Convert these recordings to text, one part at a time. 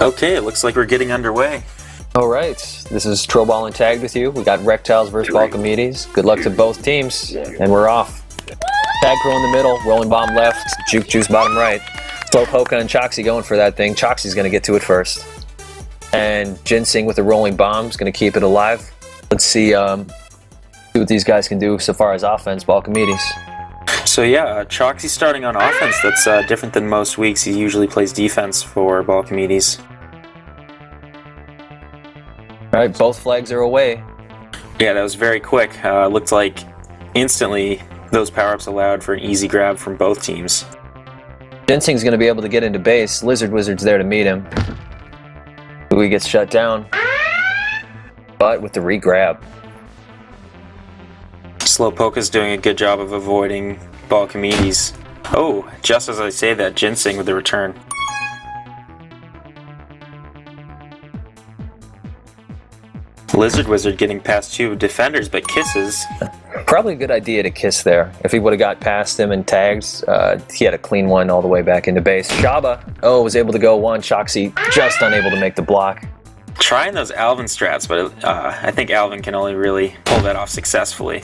Okay, it looks like we're getting underway. All right, this is TroBall and Tagged with you. We got Rektiles versus BallChimedes. Good luck to both teams, and we're off. TagPro in the middle, rolling bomb left, juke juice bottom right. Slowpoke and Choxy going for that thing. Choxy's going to get to it first. And Ginseng with the rolling bomb is going to keep it alive. Let's see what these guys can do so far as offense, BallChimedes. So yeah, Choxy's starting on offense. That's different than most weeks. He usually plays defense for BallChimedes. All right, both flags are away. Yeah, that was very quick. Looked like instantly those power-ups allowed for an easy grab from both teams. Ginseng's going to be able to get into base. Lizard Wizard's there to meet him. He gets shut down, but with the re-grab. Slowpoke is doing a good job of avoiding BallChimedes. Oh, just as I say that, Ginseng with the return. Lizard Wizard getting past two defenders, but kisses. Probably a good idea to kiss there. If he would have got past him and tags, he had a clean one all the way back into base. Nqoba, was able to go one. Choxy just unable to make the block. Trying those Alvin strats, but I think Alvin can only really pull that off successfully.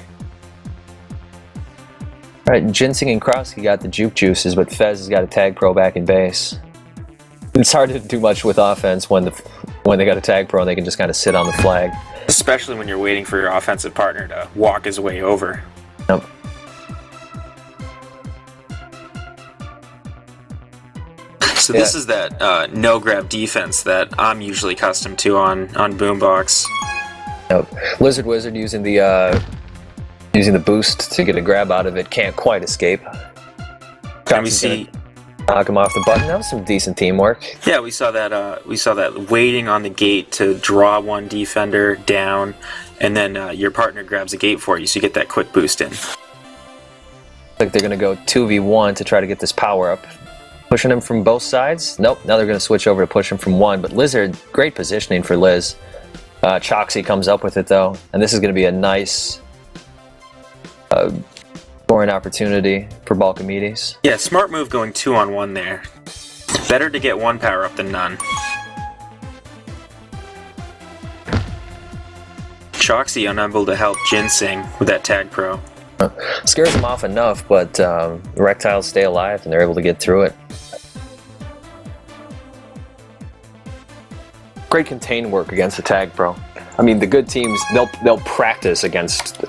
All right, Ginseng and Krosky got the juke juices, but Fez has got a TagPro back in base. It's hard to do much with offense when they got a TagPro and they can just kind of sit on the flag. Especially when you're waiting for your offensive partner to walk his way over. Yep. So this is that no-grab defense that I'm usually accustomed to on Boombox. Yep. Lizard Wizard using the boost to get a grab out of it, can't quite escape. Can we see? Knock him off the button. That was some decent teamwork. Yeah, we saw that. We saw that waiting on the gate to draw one defender down, and then your partner grabs a gate for you, so you get that quick boost in. Looks like they're going to go 2v1 to try to get this power up. Pushing him from both sides. Nope. Now they're going to switch over to push him from one. But Lizard, great positioning for Liz. Choxy comes up with it though, and this is going to be a nice scoring opportunity for BallChimedes. Yeah, smart move going 2-on-1 there. Better to get one power up than none. Choxy unable to help Ginseng with that TagPro. Scares them off enough, but the Rektiles stay alive and they're able to get through it. Great contain work against the TagPro. I mean, the good teams, they'll practice against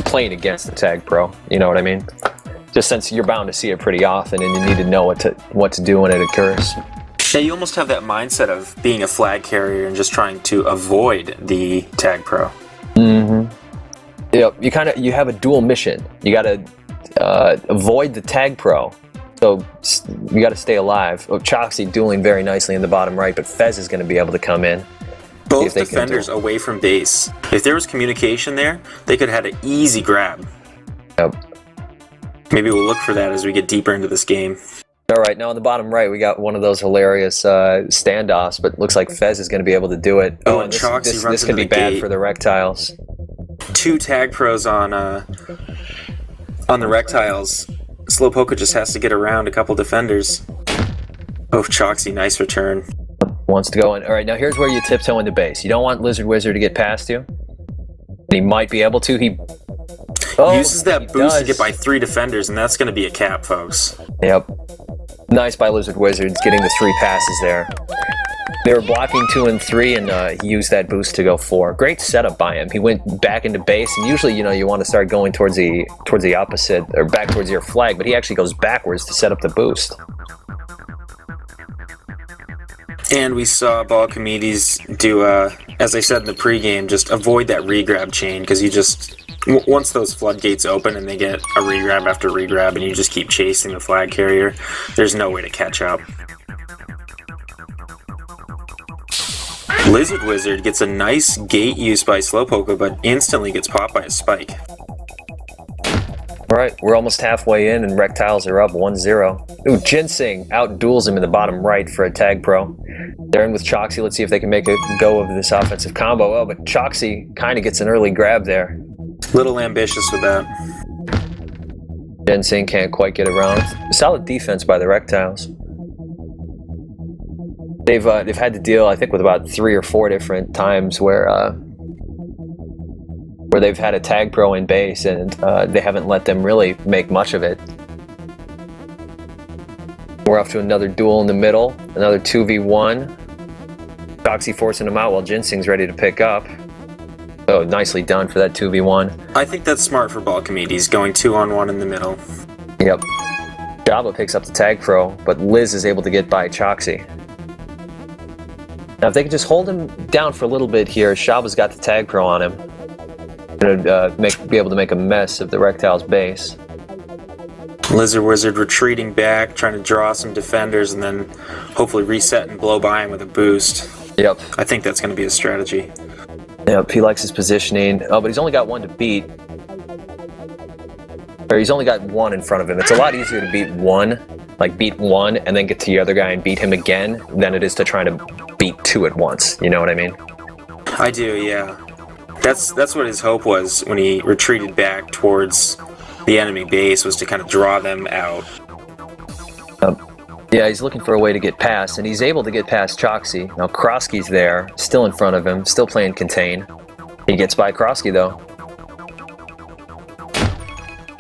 playing against the TagPro, you know what I mean? Just since you're bound to see it pretty often and you need to know what to do when it occurs. Yeah, you almost have that mindset of being a flag carrier and just trying to avoid the TagPro. Mm-hmm. Yep, you have a dual mission. You gotta avoid the TagPro. So you gotta stay alive. Choxy dueling very nicely in the bottom right, but Fez is gonna be able to come in. Both defenders away from base. If there was communication there, they could have had an easy grab. Yep. Maybe we'll look for that as we get deeper into this game. All right, now on the bottom right, we got one of those hilarious standoffs, but looks like Fez is going to be able to do it. Oh, and Choxy runs this could be bad gate. for the Rektiles. Two TagPros on the Rektiles. Slowpoke just has to get around a couple defenders. Oh, Choxy, nice return. Wants to go in. All right, now here's where you tiptoe into base. You don't want Lizard Wizard to get past you. He might be able to. He uses that boost to get by 3 defenders, and that's going to be a cap, folks. Yep. Nice by Lizard Wizards, getting the 3 passes there. They were blocking 2 and 3, and he used that boost to go 4. Great setup by him. He went back into base, and usually, you want to start going towards the opposite, or back towards your flag, but he actually goes backwards to set up the boost. And we saw BallChimedes do, as I said in the pregame, just avoid that regrab chain, because you just, once those floodgates open and they get a regrab after regrab and you just keep chasing the flag carrier, there's no way to catch up. Lizard Wizard gets a nice gate use by Slowpoke, but instantly gets popped by a spike. Alright, we're almost halfway in and Rektiles are up 1-0. Ooh, Ginseng out-duels him in the bottom right for a TagPro. They're in with Choxy. Let's see if they can make a go of this offensive combo. Oh, but Choxy kind of gets an early grab there. Little ambitious with that. Ginseng can't quite get around. Solid defense by the Rektiles. They've had to deal, I think, with about 3 or 4 different times where they've had a TagPro in base, and they haven't let them really make much of it. We're off to another duel in the middle, another 2v1. Choxy forcing him out while Ginseng's ready to pick up. Oh, nicely done for that 2v1. I think that's smart for BallChimedes, going 2-on-1 in the middle. Yep. Nqoba picks up the TagPro, but Liz is able to get by Choxy. Now, if they can just hold him down for a little bit here, Shaba's got the TagPro on him. Gonna be able to make a mess of the Rektiles base. Lizard Wizard retreating back, trying to draw some defenders, and then hopefully reset and blow by him with a boost. Yep. I think that's going to be a strategy. Yep, he likes his positioning. Oh, but he's only got 1 to beat. Or he's only got 1 in front of him. It's a lot easier to beat 1, like beat 1 and then get to the other guy and beat him again, than it is to try to beat 2 at once. You know what I mean? I do, yeah. That's what his hope was when he retreated back towards the enemy base, was to kind of draw them out. Yeah, he's looking for a way to get past, and he's able to get past Choxy. Now Krosky's there, still in front of him, still playing contain. He gets by Krosky though.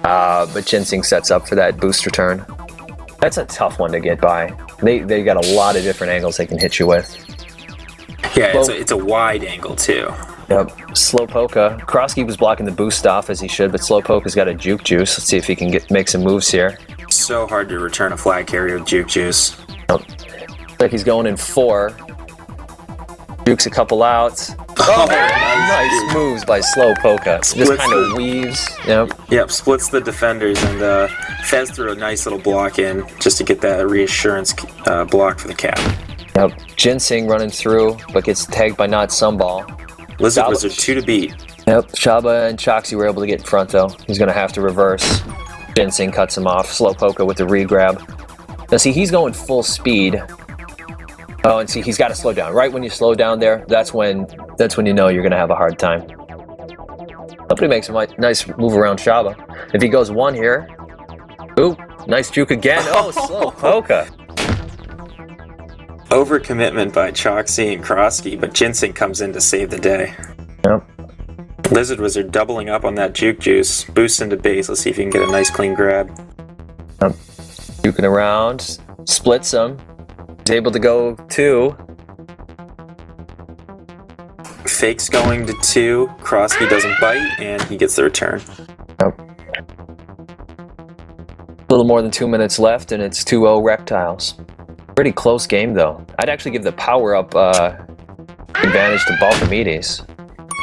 But Ginseng sets up for that boost return. That's a tough one to get by. They got a lot of different angles they can hit you with. Yeah, it's a wide angle too. Yep. Slowpoke. Krosky was blocking the boost off as he should, but Slowpoke's got a juke juice. Let's see if he can make some moves here. So hard to return a flag carrier with juke juice. Yep. Looks like he's going in 4. Jukes a couple outs. Oh, nice moves by Slowpoke. Just kind of weaves. Yep, splits the defenders, and Fez threw a nice little block in just to get that reassurance block for the cap. Yep. Ginseng running through, but gets tagged by Not Sumball. Lizard Wizard 2 to beat. Yep, Shaba and Choxy were able to get in front though. He's going to have to reverse. Ginseng cuts him off. Slowpoke with the regrab. Now see, he's going full speed. Oh, and see, he's got to slow down. Right when you slow down there, that's when you know you're going to have a hard time. Somebody makes a nice move around Nqoba. If he goes 1 here. Ooh, nice juke again. Oh, Slowpoke. Overcommitment by Choxy and Krosky, but Ginseng comes in to save the day. Yep. Lizard Wizard doubling up on that juke juice. Boosts into base. Let's see if he can get a nice clean grab. Yep. Juking around. Splits him. He's able to go 2. Fakes going to 2. Krosky doesn't bite, and he gets the return. Yep. A little more than 2 minutes left, and it's 2-0 Rektiles. Pretty close game, though. I'd actually give the power-up advantage to BallChimedes.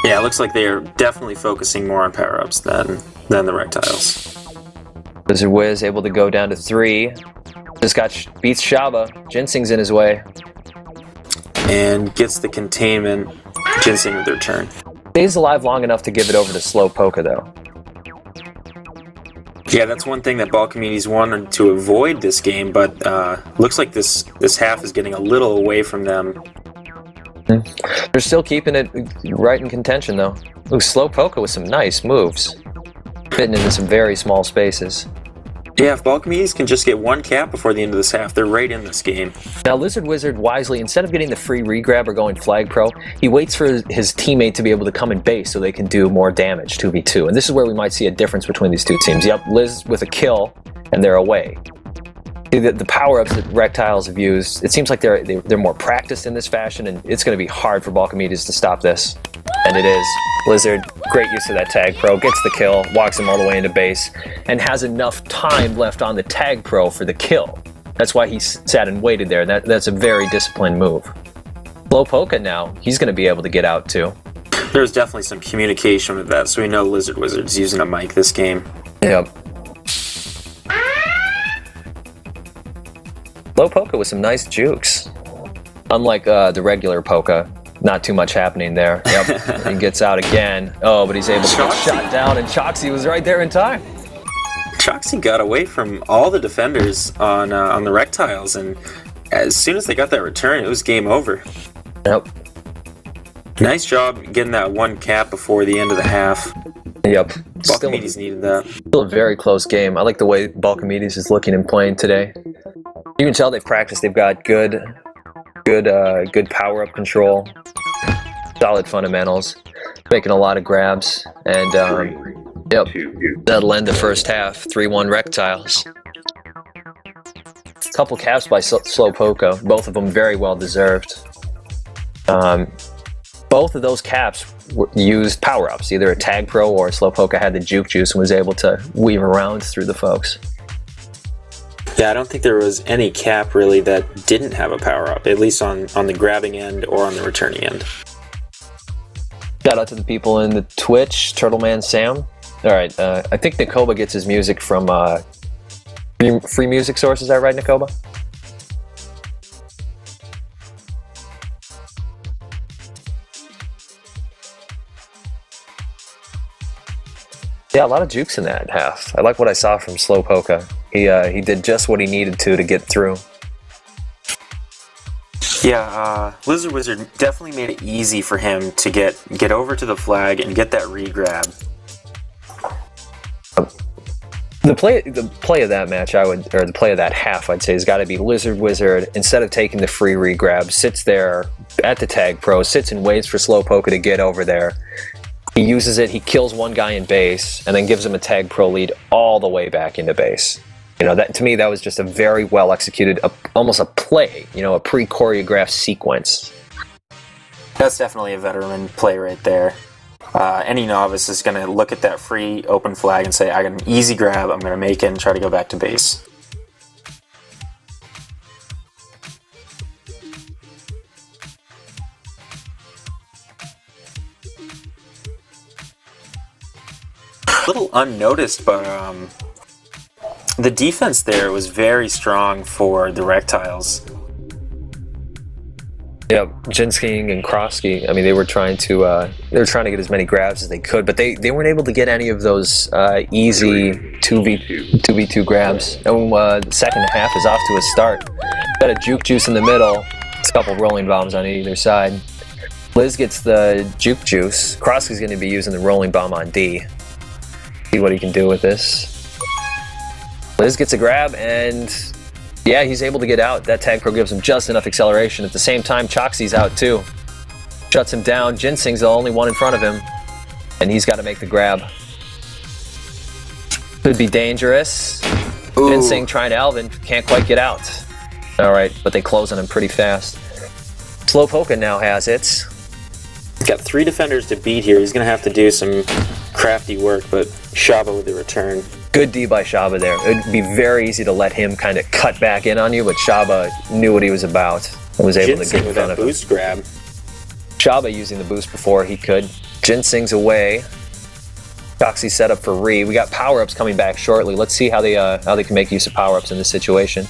Yeah, it looks like they are definitely focusing more on power-ups than the Rektiles. Lizard Wiz able to go down to 3. Just beats Nqoba. Ginseng's in his way. And gets the containment. Ginseng with the return. Stays alive long enough to give it over to Slowpoke, though. Yeah, that's one thing that BallChimedes wanted to avoid this game, but looks like this half is getting a little away from them. They're still keeping it right in contention, though. Ooh, Slowpoke with some nice moves. Fitting into some very small spaces. Yeah, if BallChimedes can just get 1 cap before the end of this half, they're right in this game. Now, Lizard Wizard wisely, instead of getting the free regrab or going flag pro, he waits for his teammate to be able to come in base so they can do more damage, 2v2. And this is where we might see a difference between these two teams. Yep, Liz with a kill, and they're away. The power-ups that Rektiles have used, it seems like they're more practiced in this fashion, and it's going to be hard for BallChimedes to stop this. And it is. Lizard, great use of that TagPro, gets the kill, walks him all the way into base, and has enough time left on the TagPro for the kill. That's why he sat and waited there. That's a very disciplined move. Slowpoke now, he's going to be able to get out too. There's definitely some communication with that, so we know Lizard Wizard's using a mic this game. Yep. Slowpoke with some nice jukes. Unlike the regular Poke, not too much happening there. Yep, he gets out again. Oh, but he's able to get shot down, and Choxy was right there in time. Choxy got away from all the defenders on the Rektiles, and as soon as they got that return, it was game over. Yep. Nice job getting that 1 cap before the end of the half. Yep. BallChimedes needed that. Still a very close game. I like the way BallChimedes is looking and playing today. You can tell they've practiced. They've got good Good power-up control. Solid fundamentals. Making a lot of grabs. And, yep, that'll end the first half. 3-1 Rektiles. Couple caps by Slowpoke, both of them very well deserved. Both of those caps used power-ups. Either a TagPro or Slowpoke had the Juke Juice and was able to weave around through the folks. Yeah, I don't think there was any cap really that didn't have a power-up, at least on the grabbing end or on the returning end. Shout out to the people in the Twitch, Turtleman Sam. Alright, I think Nqoba gets his music from free music source, is that right, Nqoba? Yeah, a lot of jukes in that half. I like what I saw from Slowpoke. He did just what he needed to get through. Yeah, Lizard Wizard definitely made it easy for him to get over to the flag and get that regrab. The play of that match, the play of that half, I'd say, has got to be Lizard Wizard. Instead of taking the free regrab, sits there at the TagPro, sits and waits for Slowpoke to get over there. He uses it, he kills one guy in base, and then gives him a TagPro lead all the way back into base. You know, that to me, that was just a very well executed, almost a play, you know, a pre-choreographed sequence. That's definitely a veteran play right there. Any novice is going to look at that free open flag and say, I got an easy grab, I'm going to make it and try to go back to base. A little unnoticed, but the defense there was very strong for the Rektiles. Yeah, Jinsking and Krosky, I mean, they were trying to get as many grabs as they could, but they weren't able to get any of those easy 2v2 grabs. And the second half is off to a start. Got a Juke Juice in the middle. It's a couple rolling bombs on either side. Liz gets the Juke Juice. Krosky's going to be using the rolling bomb on D. See what he can do with this. Liz gets a grab, and yeah, he's able to get out. That TagPro gives him just enough acceleration. At the same time, Choxy's out too. Shuts him down. Ginseng's the only one in front of him, and he's got to make the grab. Could be dangerous. Ooh. Ginseng trying to Alvin, can't quite get out. All right, but they close on him pretty fast. Slowpoke now has it. He's got 3 defenders to beat here. He's going to have to do some crafty work, but Shaba with the return. Good D by Shaba there. It would be very easy to let him kind of cut back in on you, but Shaba knew what he was about and was able to get in front of him. Boost grab. Shaba using the boost before he could. Ginseng's away. Choxy set up for Re. We got power-ups coming back shortly. Let's see how they can make use of power-ups in this situation.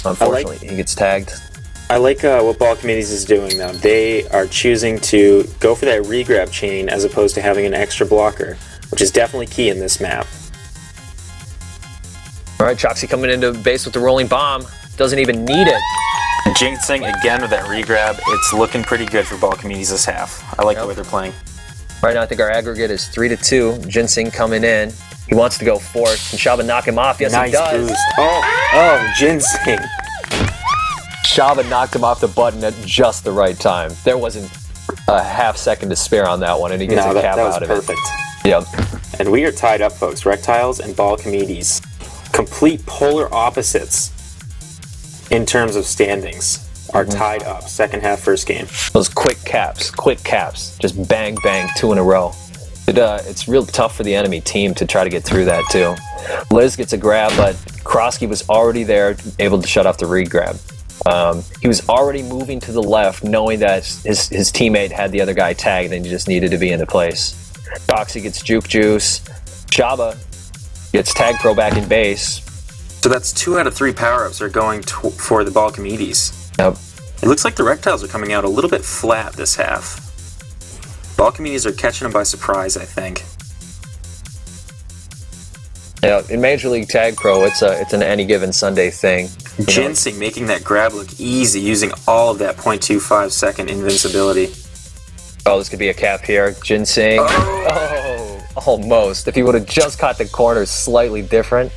Unfortunately, he gets tagged. I like what BallChimedes is doing, though. They are choosing to go for that regrab chain as opposed to having an extra blocker, which is definitely key in this map. All right, Choxy coming into base with the rolling bomb. Doesn't even need it. Ginseng again with that regrab. It's looking pretty good for BallChimedes this half. I like the way they're playing. Right now, I think our aggregate is 3-2. Ginseng coming in. He wants to go fourth. Can Shaba knock him off? Yes, nice he does. Boost. Oh, Ginseng. Shaba knocked him off the button at just the right time. There wasn't a half second to spare on that one, and he gets a cap out of perfect. it. Yep. And we are tied up, folks. Rektiles and BallChimedes. Complete polar opposites in terms of standings are tied up. Second half, first game. Those quick caps. Just bang, bang, 2 in a row. It's real tough for the enemy team to try to get through that, too. Liz gets a grab, but Krosky was already there, able to shut off the regrab. He was already moving to the left, knowing that his teammate had the other guy tagged and he just needed to be into place. Choxy gets Juke Juice. Shaba gets TagPro back in base. So that's 2 out of 3 power-ups are going for the BallChimedes. Yep. It looks like the Rektiles are coming out a little bit flat this half. BallChimedes are catching them by surprise, I think. Yeah, in Major League TagPro, it's an any given Sunday thing. Ginseng making that grab look easy, using all of that 0.25 second invincibility. Oh, this could be a cap here. Ginseng. Oh, almost. If he would have just caught the corner slightly different,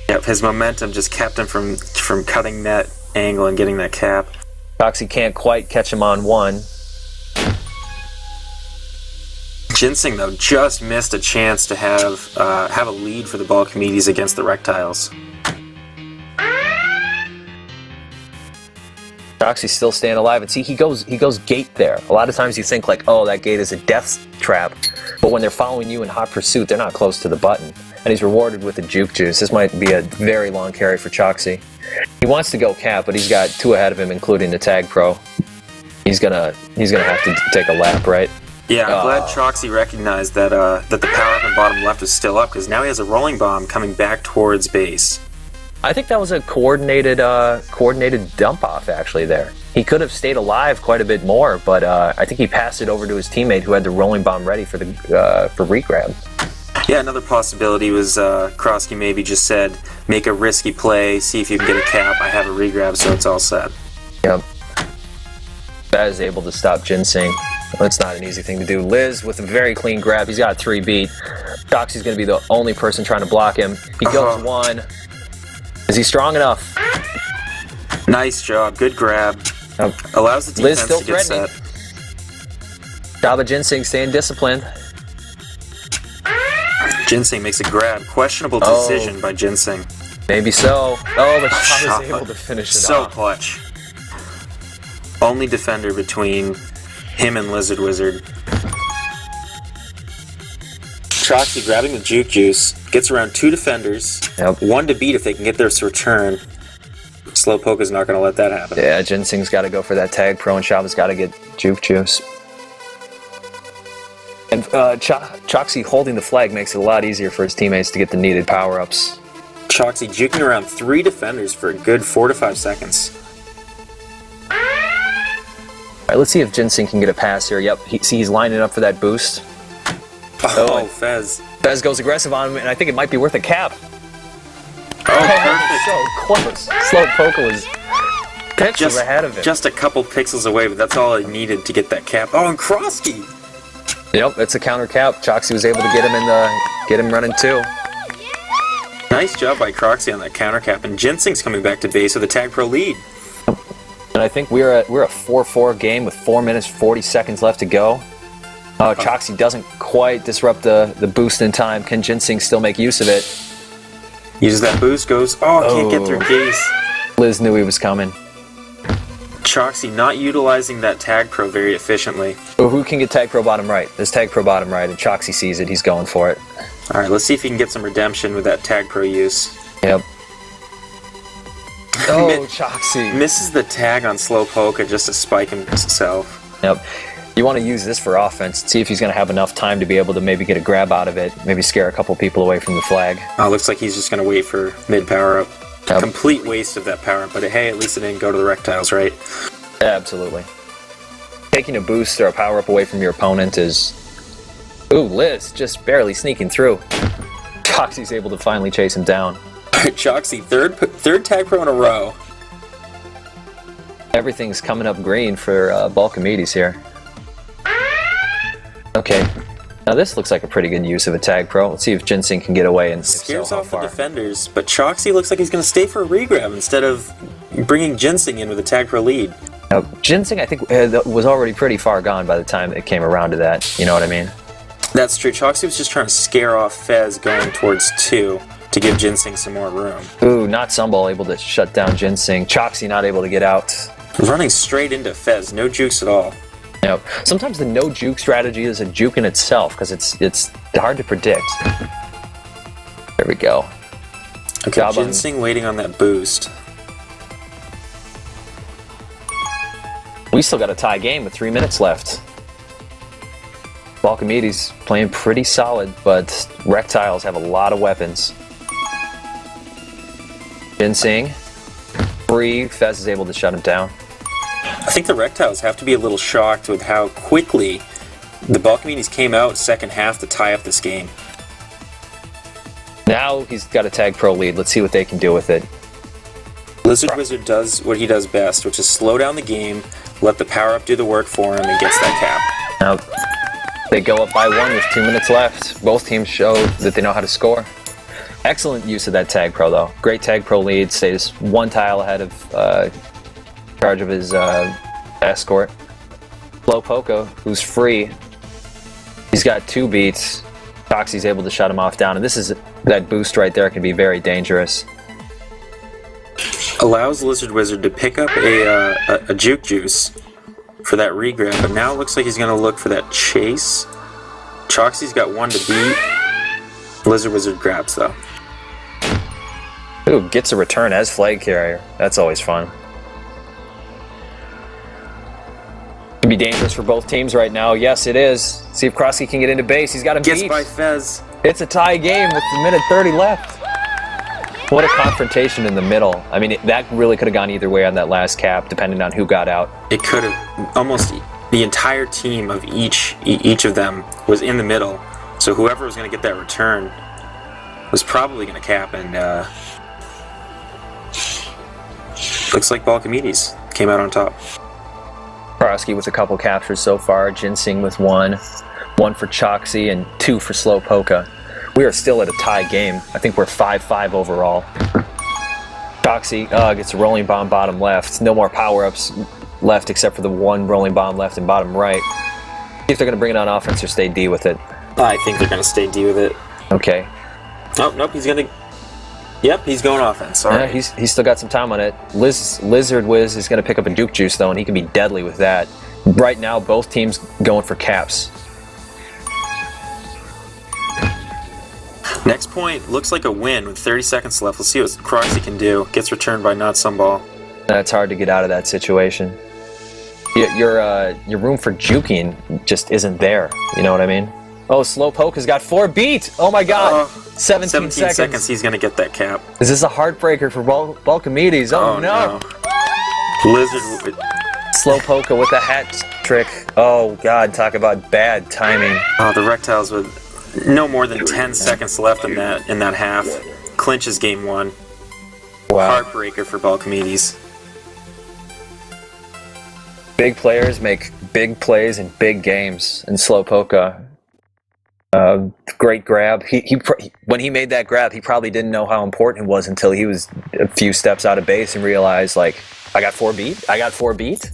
Yep, his momentum just kept him from cutting that angle and getting that cap. Choxy can't quite catch him on one. Ginseng, though, just missed a chance to have a lead for the BallChimedes against the Rektiles. Choxy's still staying alive, and see, he goes gate there. A lot of times you think like, oh, that gate is a death trap, but when they're following you in hot pursuit, they're not close to the button. And he's rewarded with the juke juice. This might be a very long carry for Choxy. He wants to go cap, but he's got two ahead of him, including the TagPro. He's gonna have to take a lap, right? Yeah, I'm glad Choxy recognized that the power up in bottom left is still up, because now he has a rolling bomb coming back towards base. I think that was a coordinated dump off actually there. He could have stayed alive quite a bit more, but I think he passed it over to his teammate who had the rolling bomb ready for regrab. Yeah, another possibility was Krosky maybe just said, make a risky play, see if you can get a cap. I have a regrab, so it's all set. Yep. That is able to stop Ginseng. That's not an easy thing to do. Liz with a very clean grab. He's got a 3 beat. Choxy's going to be the only person trying to block him. He goes one. Is he strong enough? Nice job. Good grab. Allows the Liz defense still to get threatening. set. Java Ginseng staying disciplined. Ginseng makes a grab. Questionable decision by Ginseng. Maybe so. Oh, but Java's able to finish it So off. clutch. Only defender between him and Lizard Wizard. Choxy grabbing the juke juice. Gets around 2 defenders. Yep. 1 to beat if they can get this return. Slowpoke is not going to let that happen. Yeah, Ginseng's got to go for that TagPro, and Java's got to get juke juice. And Choxy holding the flag makes it a lot easier for his teammates to get the needed power-ups. Choxy juking around 3 defenders for a good 4 to 5 seconds. All right, let's see if Ginseng can get a pass here. Yep, he's lining up for that boost. Oh, Fez. Fez goes aggressive on him, and I think it might be worth a cap. Oh, perfect. So close. Slowpoke was pixels ahead of him. Just a couple pixels away, but that's all he needed to get that cap. Oh, and Krosky! Yep, it's a counter cap. Choxy was able to get him running too. Nice job by Krosky on that counter cap, and Ginseng's coming back to base with a TagPro lead. And I think we're a 4-4 game with 4 minutes 40 seconds left to go. Choxy doesn't quite disrupt the boost in time. Can Ginseng still make use of it? Uses that boost, goes, can't get through Gase. Liz knew he was coming. Choxy not utilizing that TagPro very efficiently. Oh, who can get TagPro bottom right? There's TagPro bottom right, and Choxy sees it. He's going for it. All right, let's see if he can get some redemption with that TagPro use. Yep. Oh, Choxy. Misses the tag on Slowpoke just to spike himself. Yep. You want to use this for offense. See if he's going to have enough time to be able to maybe get a grab out of it. Maybe scare a couple people away from the flag. Looks like he's just going to wait for mid power up. Yep. Complete waste of that power up, but hey, at least it didn't go to the Rektiles, right? Absolutely. Taking a boost or a power up away from your opponent is... Ooh, Liz just barely sneaking through. Choxy's able to finally chase him down. Choxy, third TagPro in a row. Everything's coming up green for BallChimedes here. Okay. Now this looks like a pretty good use of a TagPro. Let's see if Ginseng can get away and scares off the defenders, but Choxy looks like he's going to stay for a regrab instead of bringing Ginseng in with a TagPro lead. Now, Ginseng, I think, was already pretty far gone by the time it came around to that. You know what I mean? That's true. Choxy was just trying to scare off Fez going towards 2 to give Ginseng some more room. Ooh, not Sunball able to shut down Ginseng. Choxy not able to get out. Running straight into Fez, no jukes at all. Yep. Sometimes the no juke strategy is a juke in itself because it's hard to predict. There we go. Okay, Ginseng waiting on that boost. We still got a tie game with 3 minutes left. BallChimedes playing pretty solid, but Rektiles have a lot of weapons. Ginseng free. Fez is able to shut him down. I think the Rektiles have to be a little shocked with how quickly the BallChimedes came out second half to tie up this game. Now he's got a TagPro lead. Let's see what they can do with it. Lizard Wizard does what he does best, which is slow down the game, let the power-up do the work for him, and gets that cap. Now, they go up by 1 with 2 minutes left. Both teams show that they know how to score. Excellent use of that TagPro, though. Great TagPro lead. Stays one tile ahead of charge of his escort. Slowpoke, who's free. He's got 2 beats. Toxie's able to shut him off down, and this is that boost right there can be very dangerous. Allows Lizard Wizard to pick up a Juke Juice for that regrab, but now it looks like he's going to look for that chase. Choxie's got 1 to beat. Lizard Wizard grabs, though. Ooh, gets a return as flag carrier. That's always fun. Could be dangerous for both teams right now. Yes, it is. See if Krosky can get into base. He's got him beat. Gets by Fez. It's a tie game with a minute 30 left. What a confrontation in the middle. I mean, that really could have gone either way on that last cap, depending on who got out. It could have. Almost the entire team of each of them was in the middle. So whoever was going to get that return was probably going to cap, and looks like BallChimedes came out on top. Krosky with a couple captures so far. Ginseng with 1 for Choxie, and 2 for Slowpoke. We are still at a tie game. I think we're 5-5 overall. Choxie gets a rolling bomb bottom left. No more power-ups left except for the 1 rolling bomb left in bottom right. See if they're going to bring it on offense or stay D with it. I think they're going to stay D with it. Okay. Oh, nope, he's going to... Yep, he's going offense. All right. He's still got some time on it. Lizard Wiz is going to pick up a Duke Juice, though, and he can be deadly with that. Right now, both teams going for caps. Next point looks like a win with 30 seconds left. Let's see what Krosky can do. Gets returned by Not Some Ball. It's hard to get out of that situation. Your room for juking just isn't there. You know what I mean? Oh, Slowpoke has got 4 beat. Oh my God! 17 seconds. He's gonna get that cap. Is this a heartbreaker for BallChimedes? Oh no! Lizard. Slowpoke with a hat trick. Oh God! Talk about bad timing. Oh, the Rektiles with no more than 10 seconds left in that half clinches game 1. Wow! Heartbreaker for BallChimedes. Big players make big plays in big games, and Slowpoke. Great grab. When he made that grab, he probably didn't know how important it was until he was a few steps out of base and realized, like, I got 4 beat? I got 4 beat?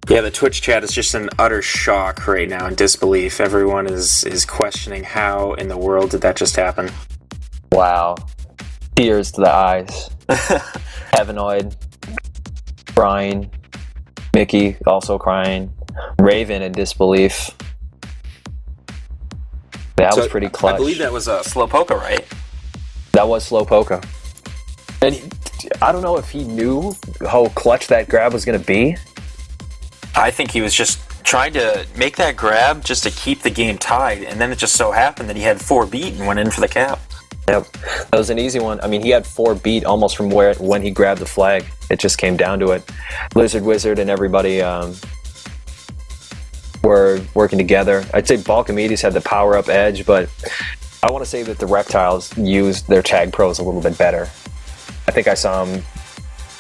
Yeah, the Twitch chat is just in utter shock right now and disbelief. Everyone is questioning how in the world did that just happen. Wow. Tears to the eyes. Heavenoid. Crying. Mickey also crying. Raven in disbelief. That was pretty clutch. I believe that was Slowpoke, right? That was Slowpoke. And I don't know if he knew how clutch that grab was going to be. I think he was just trying to make that grab just to keep the game tied, and then it just so happened that he had 4 beat and went in for the cap. Yep, that was an easy one. I mean, he had 4 beat almost from when he grabbed the flag. It just came down to it. Lizard Wizard and everybody were working together. I'd say BallChimedes had the power-up edge, but I want to say that the Rektiles used their TagPros a little bit better. I think I saw him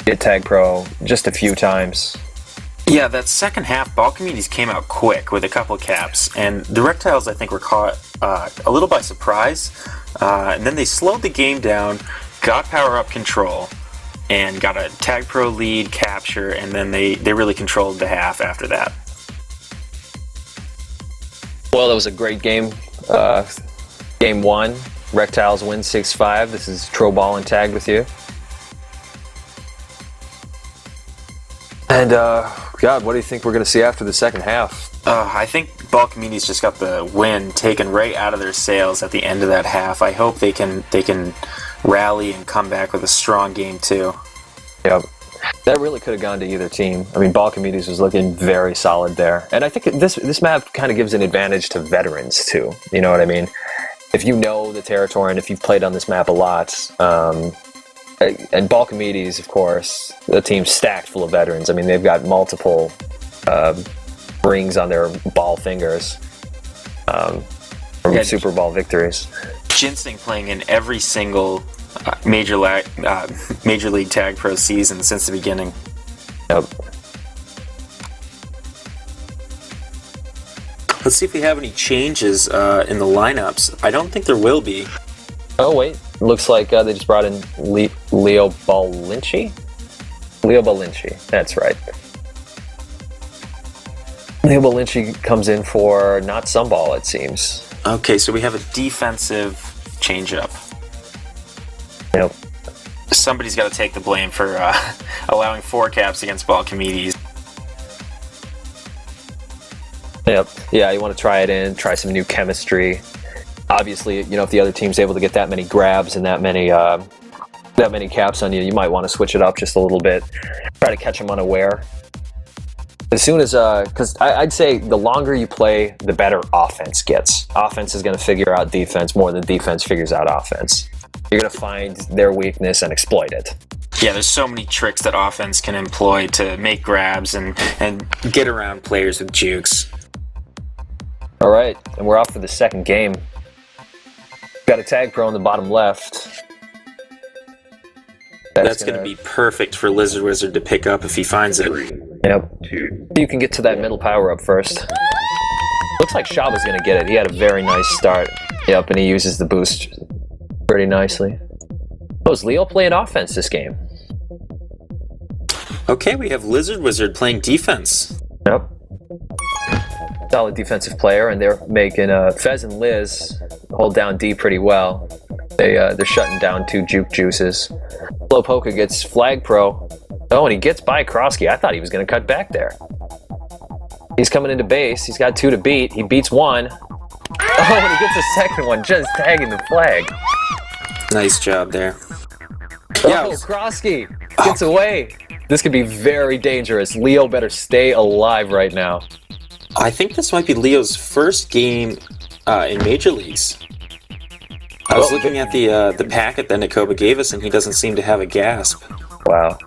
get TagPro just a few times. Yeah, that second half, BallChimedes came out quick with a couple of caps, and the Rektiles, I think, were caught a little by surprise, and then they slowed the game down, got power-up control, and got a TagPro lead capture, and then they really controlled the half after that. Well, that was a great game. Game 1, Rektiles win 6-5. This is TroBall and Tagged with you. And, God, what do you think we're going to see after the second half? I think BallChimedes just got the win taken right out of their sails at the end of that half. I hope they can rally and come back with a strong game 2. Yep. That really could have gone to either team. I mean, BallChimedes was looking very solid there. And I think this map kind of gives an advantage to veterans, too. You know what I mean? If you know the territory and if you've played on this map a lot, and BallChimedes, of course, the team's stacked full of veterans. I mean, they've got multiple rings on their ball fingers from Super Bowl victories. Ginseng playing in every single Major League TagPro season since the beginning. Yep. Let's see if we have any changes in the lineups. I don't think there will be. Oh, wait. Looks like they just brought in Leo BallChimedes? Leo BallChimedes, that's right. Leo BallChimedes comes in for not some ball, it seems. Okay, so we have a defensive changeup. Yep. Somebody's got to take the blame for allowing 4 caps against BallChimedes. Yep. Yeah, you want to try it in, try some new chemistry. Obviously, you know, if the other team's able to get that many grabs and that many caps on you, you might want to switch it up just a little bit. Try to catch them unaware. As soon as, because I'd say the longer you play, the better offense gets. Offense is going to figure out defense more than defense figures out offense. You're going to find their weakness and exploit it. Yeah, there's so many tricks that offense can employ to make grabs and get around players with jukes. All right, and we're off for the second game. Got a TagPro in the bottom left. That's going to be perfect for Lizard Wizard to pick up if he finds it. Yep. You can get to that middle power up first. Looks like Nqoba's going to get it. He had a very nice start. Yep, and he uses the boost pretty nicely. Oh, is Leo playing offense this game? Okay, we have Lizard Wizard playing defense. Yep. Solid defensive player, and they're making Fez and Liz hold down D pretty well. They're shutting down 2 juke juices. Slowpoke gets flag pro. Oh, and he gets by Krosky. I thought he was going to cut back there. He's coming into base. He's got 2 to beat. He beats 1. Oh, and he gets a second one, just tagging the flag. Nice job there. Oh, Krosky gets away. This could be very dangerous. Leo better stay alive right now. I think this might be Leo's first game in Major Leagues. I was looking at the packet that Nqoba gave us, and he doesn't seem to have a gasp. Wow.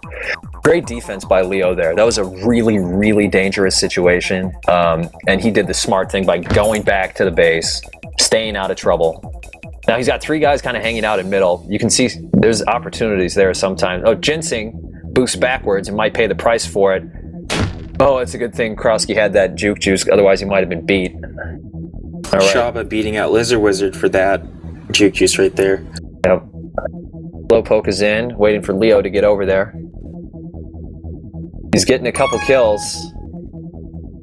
Great defense by Leo there. That was a really, really dangerous situation. And he did the smart thing by going back to the base, staying out of trouble. Now he's got 3 guys kind of hanging out in middle. You can see there's opportunities there sometimes. Oh, Ginseng boosts backwards and might pay the price for it. Oh, it's a good thing Krosky had that juke juice, otherwise he might have been beat. All right. Nqoba beating out Lizard Wizard for that juke juice right there. Yep. Slowpoke is in, waiting for Leo to get over there. He's getting a couple kills.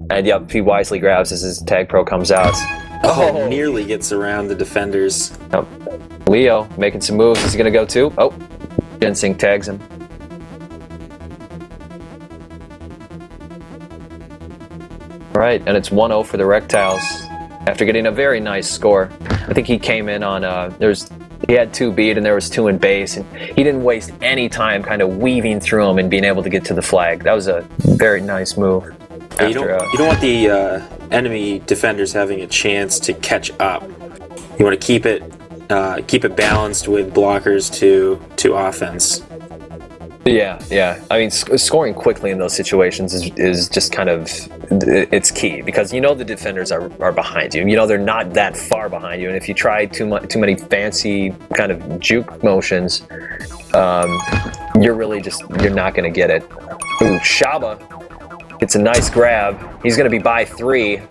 And yep, he wisely grabs as his TagPro comes out. Oh, nearly gets around the defenders. Yep. Leo making some moves. Is he going to go too? Oh, Ginseng tags him. Right, and it's 1-0 for the Rektiles after getting a very nice score. I think he came in on, he had 2 beat and there was 2 in base, and he didn't waste any time kind of weaving through them and being able to get to the flag. That was a very nice move. You don't want the enemy defenders having a chance to catch up. You want to keep it balanced with blockers to offense. Yeah. I mean, scoring quickly in those situations is just kind of, it's key, because you know the defenders are behind you. You know they're not that far behind you, and if you try too many fancy kind of juke motions, you're not going to get it. Ooh, Nqoba gets a nice grab. He's going to be by 3.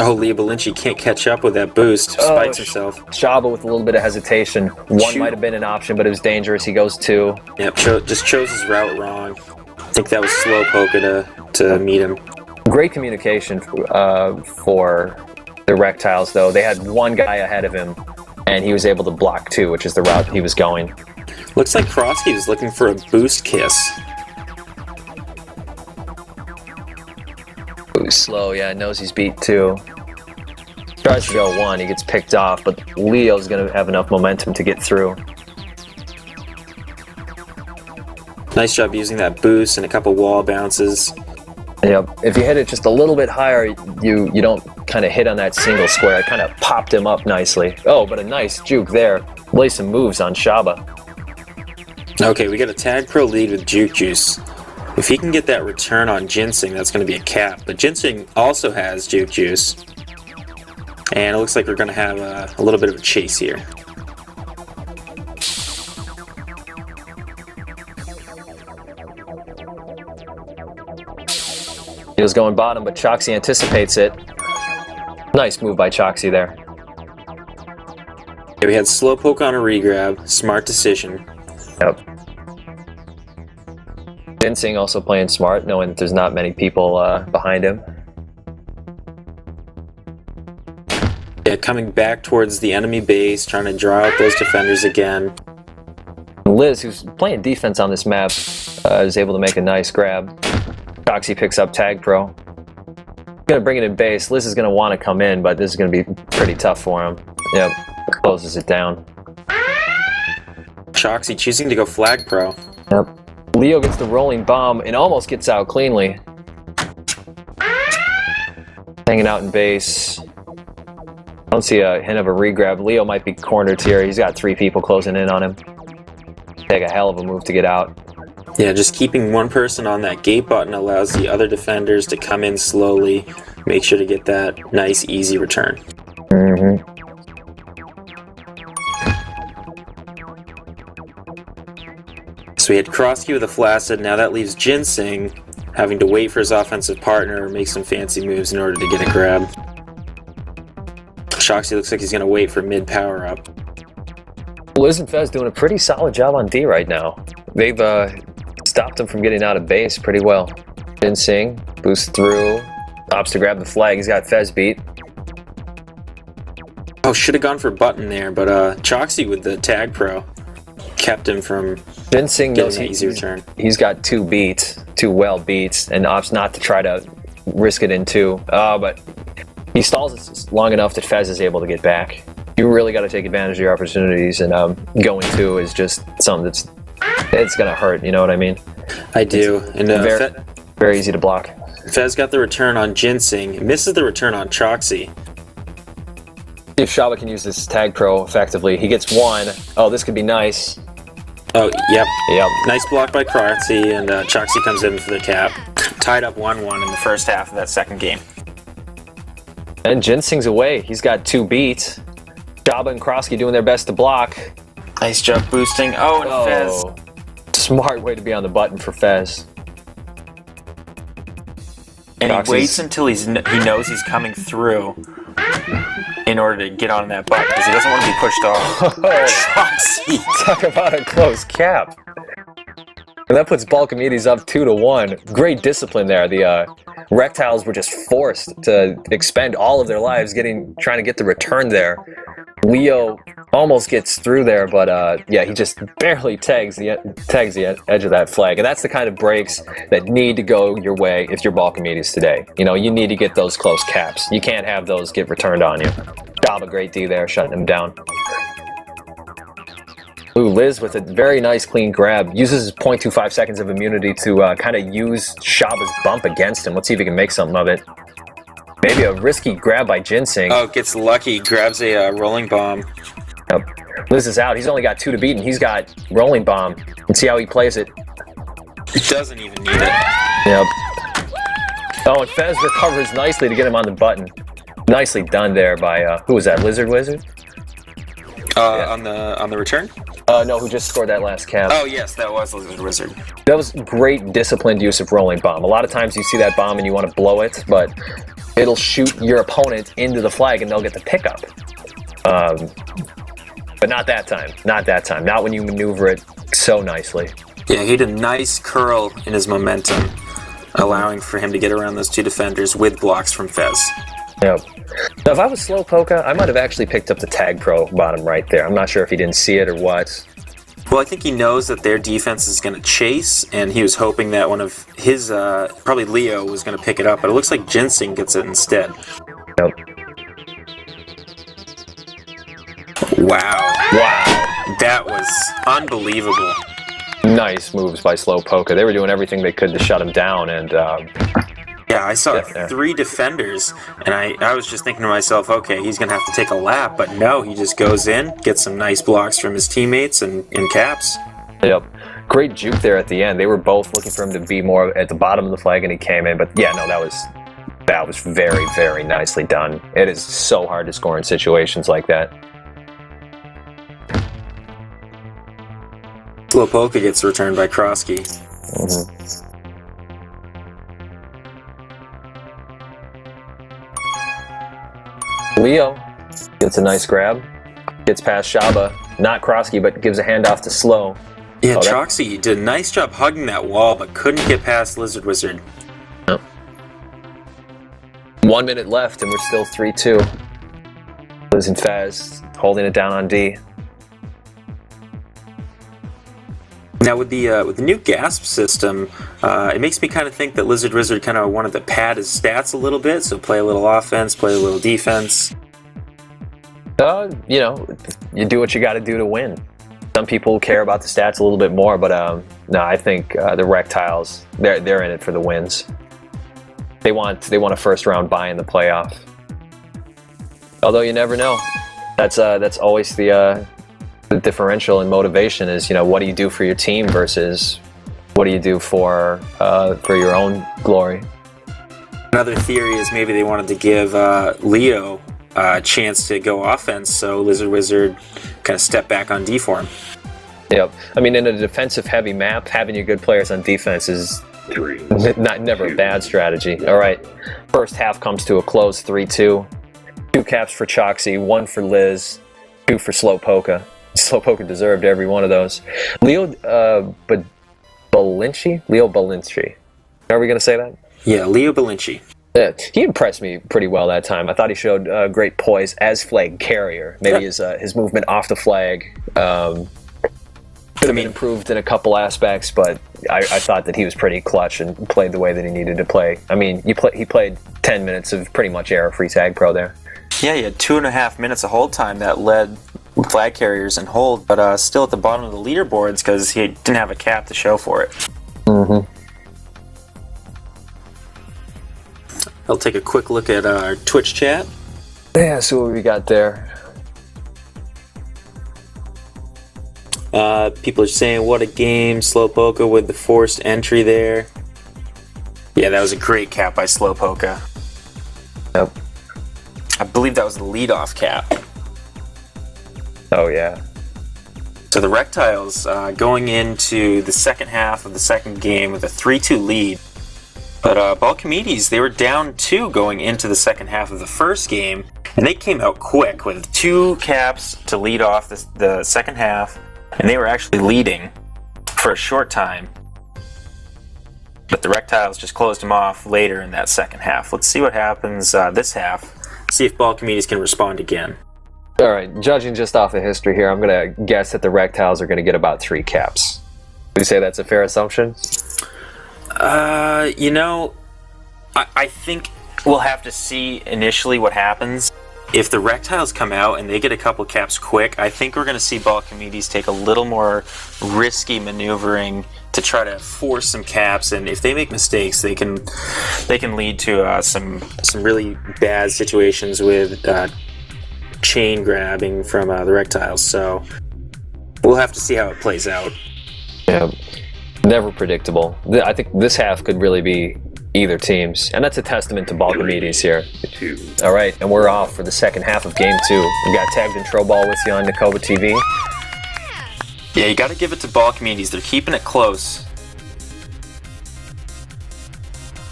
Oh, Leo BallChimedes can't catch up with that boost. Spites herself. Nqoba with a little bit of hesitation. 1 might have been an option, but it was dangerous. He goes 2. Yep, just chose his route wrong. I think that was Slowpoke to meet him. Great communication for the Rektiles, though. They had 1 guy ahead of him, and he was able to block 2, which is the route he was going. Looks like Krosky was looking for a boost kiss. Ooh, slow, yeah, knows he's beat 2. Tries to go 1, he gets picked off, but Leo's going to have enough momentum to get through. Nice job using that boost and a couple wall bounces. Yep. If you hit it just a little bit higher, you don't kind of hit on that single square. It kind of popped him up nicely. Oh, but a nice juke there. Lay some moves on Nqoba. Okay, we got a TagPro lead with Juke Juice. If he can get that return on Ginseng, that's going to be a cap. But Ginseng also has Juke Juice. And it looks like we're going to have a little bit of a chase here. He was going bottom, but Choxy anticipates it. Nice move by Choxy there. Yeah, we had Slowpoke on a regrab. Smart decision. Yep. Ginseng also playing smart, knowing that there's not many people behind him. Yeah, coming back towards the enemy base, trying to draw out those defenders again. Liz, who's playing defense on this map, is able to make a nice grab. Choxy picks up TagPro. Gonna bring it in base. Liz is gonna want to come in, but this is gonna be pretty tough for him. Yep, closes it down. Choxy choosing to go Flag Pro. Yep. Leo gets the rolling bomb and almost gets out cleanly. Hanging out in base. I don't see a hint of a regrab. Leo might be cornered here. He's got 3 people closing in on him. Take a hell of a move to get out. Yeah, just keeping one person on that gate button allows the other defenders to come in slowly. Make sure to get that nice, easy return. So we had Krosky with a Flaccid. Now that leaves Ginseng having to wait for his offensive partner or make some fancy moves in order to get a grab. Choxy looks like he's going to wait for mid power up. Liz and Fez doing a pretty solid job on D right now. They've stopped him from getting out of base pretty well. Ginseng boosts through, opts to grab the flag. He's got Fez beat. Oh, should have gone for button there, but Choxy with the TagPro kept him from Ginseng knows getting an easy return. He's got 2 beats, 2 well beats, and opts not to try to risk it in 2. But he stalls it long enough that Fez is able to get back. You really got to take advantage of your opportunities, and going 2 is just something it's going to hurt, you know what I mean? I do. And very easy to block. Fez got the return on Ginseng, misses the return on Choxy. If Shaba can use this TagPro effectively, he gets 1. Oh, this could be nice. Oh, yep. Yep. Nice block by Krosky, and Choxy comes in for the cap. Tied up 1-1 in the first half of that second game. And Ginseng's away. He's got 2 beats. Shaba and Krosky doing their best to block. Nice job boosting. Oh, and Fez. Smart way to be on the button for Fez. And he waits until he knows he's coming through in order to get on that button because he doesn't want to be pushed off. Talk about a close cap. And that puts BallChimedes up 2-1. Great discipline there. The Rektiles were just forced to expend all of their lives trying to get the return there. Leo almost gets through there, but yeah, he just barely tags the edge of that flag. And that's the kind of breaks that need to go your way if you're BallChimedes today. You know, you need to get those close caps. You can't have those get returned on you. Job a great D there, shutting him down. Ooh, Liz with a very nice clean grab. Uses his 0.25 seconds of immunity to kind of use Shaba's bump against him. Let's see if he can make something of it. Maybe a risky grab by Ginseng. Oh, gets lucky. Grabs a rolling bomb. Yep. Liz is out. He's only got 2 to beat, and he's got rolling bomb. Let's see how he plays it. He doesn't even need it. Yep. Oh, and Fez recovers nicely to get him on the button. Nicely done there by, who was that, Lizard Wizard? Yeah. On the return? No, who just scored that last cap. Oh, yes, that was Lizard Wizard. That was great disciplined use of rolling bomb. A lot of times you see that bomb and you want to blow it, but it'll shoot your opponent into the flag and they'll get the pickup. But not that time. Not that time. Not when you maneuver it so nicely. Yeah, he had a nice curl in his momentum, allowing for him to get around those 2 defenders with blocks from Fez. Yep. Now, if I was Slowpoke, I might have actually picked up the TagPro bottom right there. I'm not sure if he didn't see it or what. Well, I think he knows that their defense is going to chase, and he was hoping that one of his, probably Leo, was going to pick it up, but it looks like Ginseng gets it instead. Yep. Wow. That was unbelievable. Nice moves by Slowpoke. They were doing everything they could to shut him down, and yeah, I saw 3 defenders, and I was just thinking to myself, okay, he's going to have to take a lap, but no, he just goes in, gets some nice blocks from his teammates, and caps. Yep. Great juke there at the end. They were both looking for him to be more at the bottom of the flag, and he came in, but yeah, no, that was very, very nicely done. It is so hard to score in situations like that. Slowpoke gets returned by Krosky. Leo gets a nice grab. Gets past Shaba. Not Krosky, but gives a handoff to Slow. Yeah, Choxy did a nice job hugging that wall, but couldn't get past Lizard Wizard. No. 1 minute left, and we're still 3-2. Liz and Faz holding it down on D. Now with the new gasp system, it makes me kind of think that Lizard Wizard kind of wanted to pad his stats a little bit, so play a little offense, play a little defense. You know, you do what you got to do to win. Some people care about the stats a little bit more, but no, I think the Rektiles, they're in it for the wins. They want a first round bye in the playoff. Although you never know. That's always the differential in motivation is, you know, what do you do for your team versus what do you do for your own glory. Another theory is maybe they wanted to give Leo a chance to go offense, so Lizard Wizard kind of step back on D for him. Yep. I mean, in a defensive-heavy map, having your good players on defense is never a bad strategy. All right, first half comes to a close, 3-2. 2 caps for Choxy, 1 for Liz, 2 for Slowpoke. Slowpoke deserved every one of those. Leo BallChimedes. Are we going to say that? Yeah, Leo BallChimedes. Yeah, he impressed me pretty well that time. I thought he showed great poise as flag carrier. Maybe his movement off the flag could have been improved in a couple aspects, but I thought that he was pretty clutch and played the way that he needed to play. I mean, he played 10 minutes of pretty much error-free TagPro there. Yeah, he had 2.5 minutes of hold time that led flag carriers in hold, but still at the bottom of the leaderboards because he didn't have a cap to show for it. Mm-hmm. I'll take a quick look at our Twitch chat. Yeah, see what we got there. People are saying, what a game, Slowpoke with the forced entry there. Yeah, that was a great cap by Slowpoke. Yep. I believe that was the leadoff cap. Oh, yeah. So the Rektiles going into the second half of the second game with a 3-2 lead. But BallChimedes, they were down 2 going into the second half of the first game, and they came out quick with 2 caps to lead off the second half, and they were actually leading for a short time. But the Rektiles just closed them off later in that second half. Let's see what happens this half. See if BallChimedes can respond again. All right, judging just off the history here, I'm going to guess that the Rektiles are going to get about 3 caps. Would you say that's a fair assumption? You know, I think we'll have to see initially what happens. If the Rektiles come out and they get a couple caps quick, I think we're going to see BallChimedes take a little more risky maneuvering to try to force some caps, and if they make mistakes, they can lead to some really bad situations with chain grabbing from the Rektiles. So we'll have to see how it plays out. Yeah. Never predictable. I think this half could really be either team's, and that's a testament to BallChimedes here. All right, and we're off for the second half of Game 2. We got Tagged and TroBall with you on Nqoba TV. Yeah, you got to give it to BallChimedes. They're keeping it close.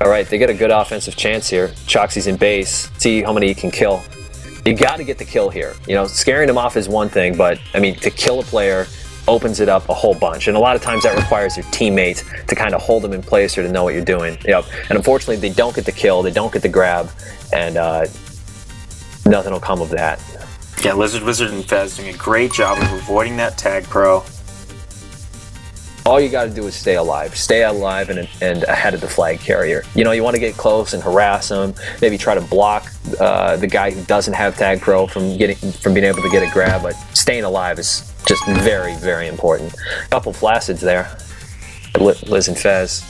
All right, they get a good offensive chance here. Choxy's in base. See how many he can kill. You got to get the kill here. You know, scaring him off is one thing, but I mean, to kill a player opens it up a whole bunch, and a lot of times that requires your teammate to kind of hold them in place or to know what you're doing. Yep. And unfortunately, they don't get the kill, they don't get the grab, and nothing will come of that. Yeah, Lizard Wizard and Fez doing a great job of avoiding that TagPro. All you got to do is stay alive and ahead of the flag carrier. You know, you want to get close and harass him, maybe try to block the guy who doesn't have TagPro from being able to get a grab, but staying alive is just very, very important. Couple Flacids there. Liz and Fez.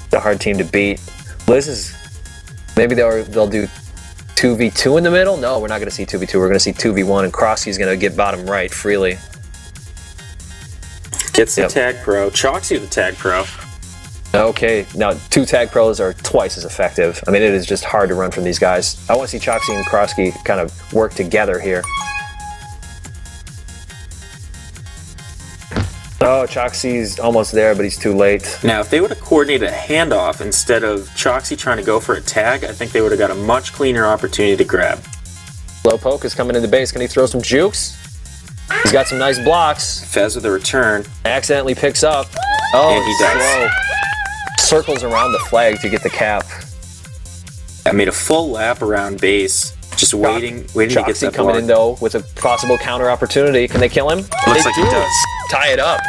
It's a hard team to beat. Liz is... Maybe they'll do 2v2 in the middle? No, we're not going to see 2v2. We're going to see 2v1, and Krosky's going to get bottom right freely. Gets the TagPro. Choxy with the TagPro. Okay, now 2 TagPros are twice as effective. I mean, it is just hard to run from these guys. I want to see Choxy and Krosky kind of work together here. Oh, Choxy's almost there, but he's too late. Now, if they would have coordinated a handoff instead of Choxy trying to go for a tag, I think they would have got a much cleaner opportunity to grab. Slowpoke is coming into base. Can he throw some jukes? He's got some nice blocks. Fez with a return. Accidentally picks up. Oh, And he does. slow. Circles around the flag to get the cap. I made a full lap around base, just waiting to get Choxy that coming block. in though with a possible counter opportunity. Can they kill him? Looks They like he do. does. Tie it up.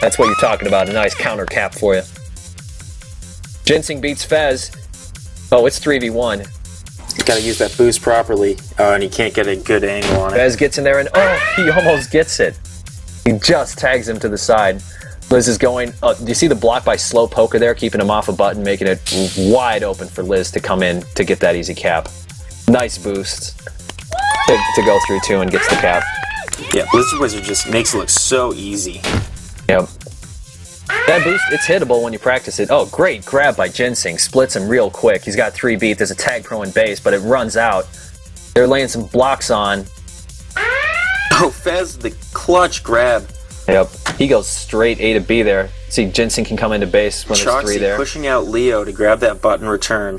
That's what you're talking about. A nice counter cap for you. Ginseng beats Fez. Oh, it's 3v1. You gotta use that boost properly, and you can't get a good angle on it. Fez gets in there and oh, he almost gets it. He just tags him to the side. Liz is going. Do you see the block by Slowpoke there, keeping him off a button, making it wide open for Liz to come in to get that easy cap. Nice boost to go through too and gets the cap. Yeah, Lizard Wizard just makes it look so easy. Yep. That boost, it's hittable when you practice it. Oh, great grab by Ginseng. Splits him real quick. He's got 3 beat. There's a TagPro in base, but it runs out. They're laying some blocks on. Oh, Fez, the clutch grab. Yep. He goes straight A to B there. See, Ginseng can come into base when there's 3 Choxy there. pushing out Leo to grab that button return.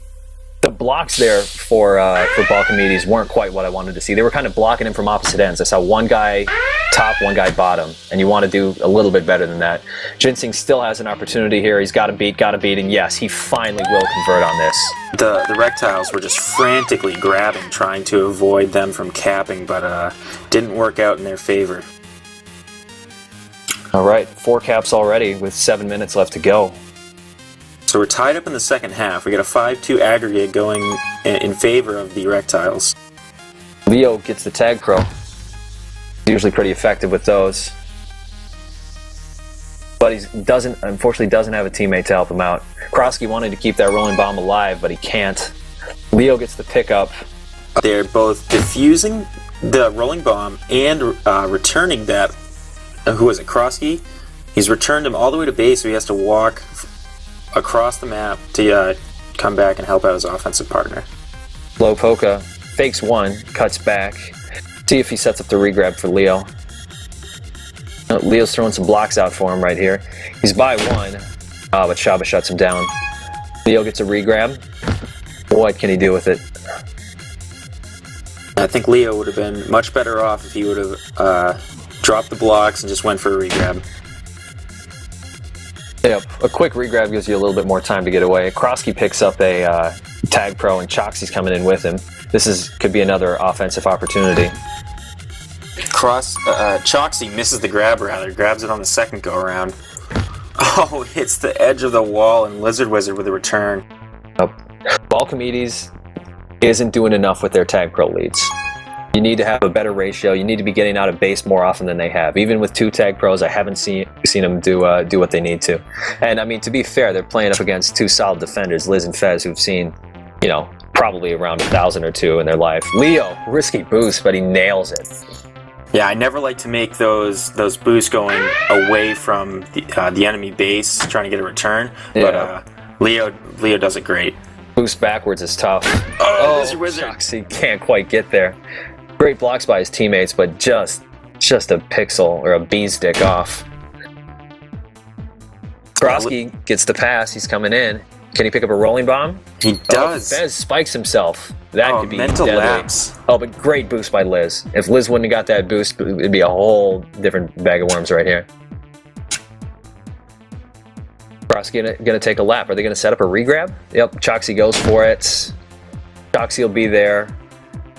The blocks there for BallChimedes weren't quite what I wanted to see. They were kind of blocking him from opposite ends. I saw one guy top, one guy bottom, and you want to do a little bit better than that. Ginseng still has an opportunity here. He's got to beat, and yes, he finally will convert on this. The Rektiles were just frantically grabbing, trying to avoid them from capping, but didn't work out in their favor. All right, 4 caps already with 7 minutes left to go. So we're tied up in the second half. We got a 5-2 aggregate going in favor of the Rektiles. Leo gets the TagPro. Usually pretty effective with those. But he unfortunately doesn't have a teammate to help him out. Krosky wanted to keep that rolling bomb alive, but he can't. Leo gets the pickup. They're both defusing the rolling bomb and returning that. Who was it, Krosky? He's returned him all the way to base, so he has to walk across the map to come back and help out his offensive partner. Slowpoke fakes one, cuts back. See if he sets up the regrab for Leo. Leo's throwing some blocks out for him right here. He's by 1, but Shaba shuts him down. Leo gets a regrab. What can he do with it? I think Leo would have been much better off if he would have dropped the blocks and just went for a regrab. Yep, a quick regrab gives you a little bit more time to get away. Krosky picks up a TagPro and Choxy's coming in with him. This could be another offensive opportunity. Choxy misses the grab, grabs it on the second go-around. Oh, hits the edge of the wall and Lizard Wizard with a return. BallChimedes isn't doing enough with their TagPro leads. You need to have a better ratio. You need to be getting out of base more often than they have. Even with 2 TagPros, I haven't seen them do what they need to. And I mean, to be fair, they're playing up against 2 solid defenders, Liz and Fez, who've seen, probably around 1,000 or 2 in their life. Leo, risky boost, but he nails it. Yeah, I never like to make those boosts going away from the enemy base, trying to get a return. Yeah. But Leo does it great. Boost backwards is tough. Oh, Lizard Wizard. Choxy can't quite get there. Great blocks by his teammates, but just a pixel or a bee stick off. Krosky gets the pass. He's coming in. Can he pick up a rolling bomb? He does. Fez spikes himself. That could be mental deadly. lapse. Oh, but great boost by Liz. If Liz wouldn't have got that boost, it'd be a whole different bag of worms right here. Krosky gonna take a lap. Are they gonna set up a regrab? Yep, Choxy goes for it. Choxy will be there.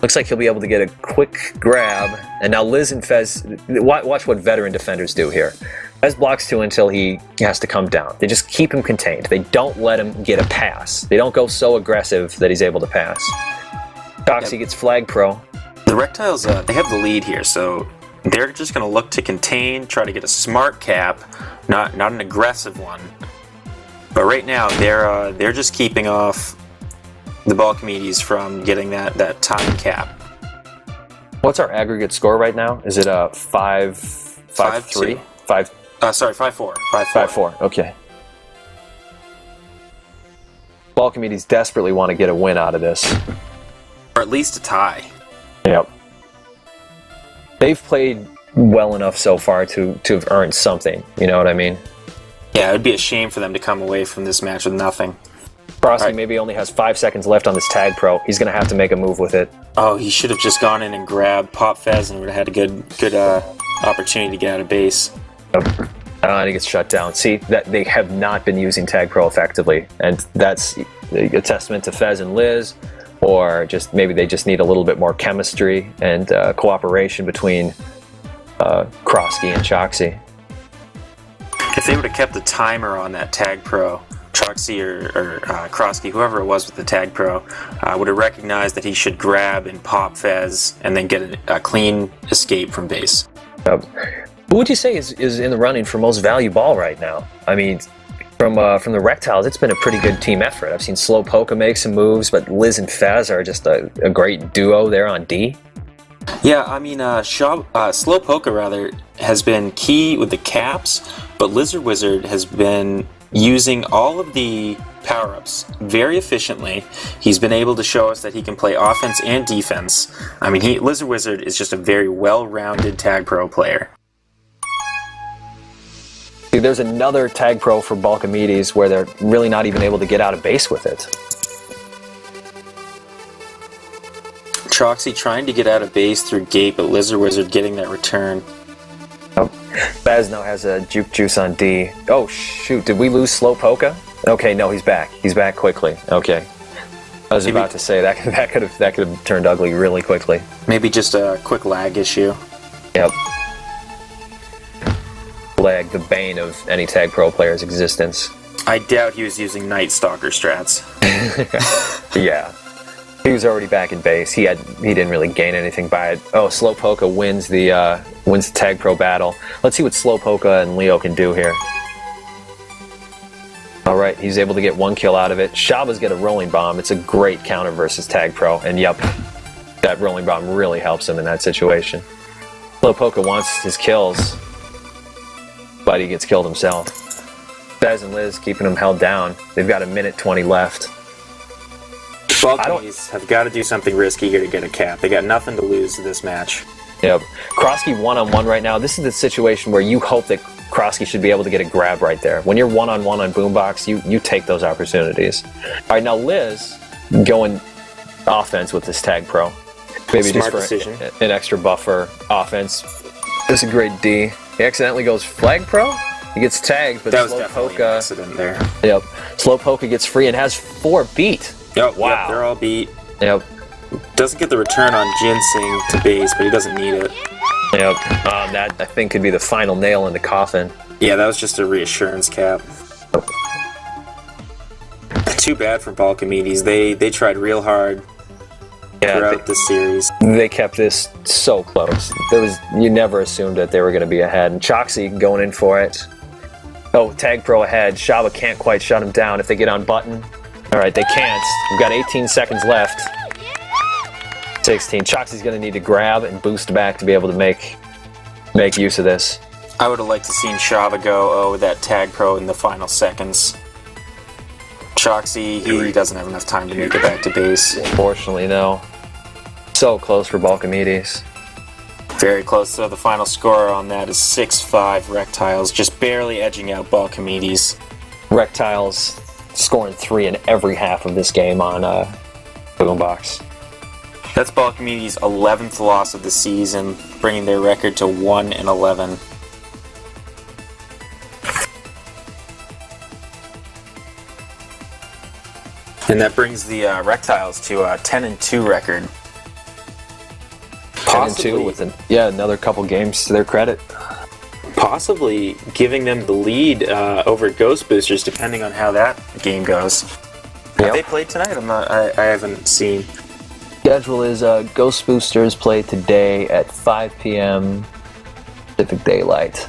Looks like he'll be able to get a quick grab. And now Liz and Fez, watch what veteran defenders do here. Fez blocks 2 until he has to come down. They just keep him contained. They don't let him get a pass. They don't go so aggressive that he's able to pass. Choxy gets flag pro. The Rektiles, they have the lead here, so they're just going to look to contain, try to get a smart cap, not an aggressive one. But right now, they're just keeping off the BallChimedes from getting that time cap. What's our aggregate score right now? Is it 5-3? 5-4. 5-4. Okay. BallChimedes desperately want to get a win out of this. Or at least a tie. Yep. They've played well enough so far to have earned something. You know what I mean? Yeah, it would be a shame for them to come away from this match with nothing. Frosty maybe only has 5 seconds left on this Tag Pro. He's going to have to make a move with it. Oh, he should have just gone in and grabbed Pop Fez and would have had a good opportunity to get out of base. And he gets shut down. See, that they have not been using Tag Pro effectively, and that's a testament to Fez and Liz, or just maybe they just need a little bit more chemistry and cooperation between Krosky and Choxy. If they would have kept the timer on that Tag Pro, Choxy or Krosky, whoever it was with the Tag Pro, would have recognized that he should grab and pop Fez and then get a clean escape from base. Who would you say is in the running for most value ball right now? I mean, from the Rektiles, it's been a pretty good team effort. I've seen Slow Polka make some moves, but Liz and Fez are just a great duo there on D. Yeah, I mean, Slow Polka rather has been key with the caps, but Lizard Wizard has been using all of the power-ups very efficiently. He's been able to show us that he can play offense and defense. I mean, Lizard Wizard is just a very well-rounded Tag Pro player. See, there's another Tag Pro for BallChimedes where they're really not even able to get out of base with it. Choxy trying to get out of base through gate, but Lizard Wizard getting that return. Baz now has a Juke Juice on D. Oh shoot, did we lose Slow Polka? Okay, no, he's back. He's back quickly. Okay. I was about to say that could have turned ugly really quickly. Maybe just a quick lag issue. Yep. Lag, the bane of any Tag Pro player's existence. I doubt he was using Night Stalker strats. Yeah. He was already back in base. He didn't really gain anything by it. Oh, Slow Polka wins the Tag Pro battle. Let's see what Slow Polka and Leo can do here. Alright, he's able to get 1 kill out of it. Shaba's got a rolling bomb. It's a great counter versus Tag Pro, and yep, that rolling bomb really helps him in that situation. Slow Polka wants his kills, but he gets killed himself. Fez and Liz keeping him held down. They've got 1:20 left. BallChimedes have got to do something risky here to get a cap. They got nothing to lose this match. Yep. Krosky one-on-one right now. This is the situation where you hope that Krosky should be able to get a grab right there. When you're one-on-one on Boombox, you take those opportunities. All right, now Liz going offense with this Tag Pro. Maybe Smart just for decision. an extra buffer offense. This is a great D. He accidentally goes Flag Pro. He gets tagged, but That was Slow definitely an Polka. accident there. Yep. Slow Polka gets free and has 4 beat. Yep, Wow. Yep, they're all beat. Yep. Doesn't get the return on Ginseng to base, but he doesn't need it. Yep. That I think could be the final nail in the coffin. Yeah, that was just a reassurance cap. Too bad for BallChimedes. They tried real hard throughout this series. They kept this so close. You never assumed that they were going to be ahead. And Choxy going in for it. Oh, Tag Pro ahead. Shaba can't quite shut him down if they get on button. All right, they can't. We've got 18 seconds left. 16. Choxy's going to need to grab and boost back to be able to make use of this. I would have liked to seen Shaba go with that Tag Pro in the final seconds. Choxy, he doesn't have enough time to make it back to base. Unfortunately, no. So close for BallChimedes. Very close, so the final score on that is 6-5 Rektiles, just barely edging out BallChimedes. Rektiles scoring 3 in every half of this game on Boombox. That's BallChimedes' 11th loss of the season, bringing their record to 1-11. And that brings the Rektiles to a 10-2 record. 10-2 with another couple games to their credit. Possibly giving them the lead over Ghost Boosters, depending on how that game goes. Have they played tonight? I haven't seen. Schedule is Ghost Boosters play today at 5 p.m. Pacific Daylight.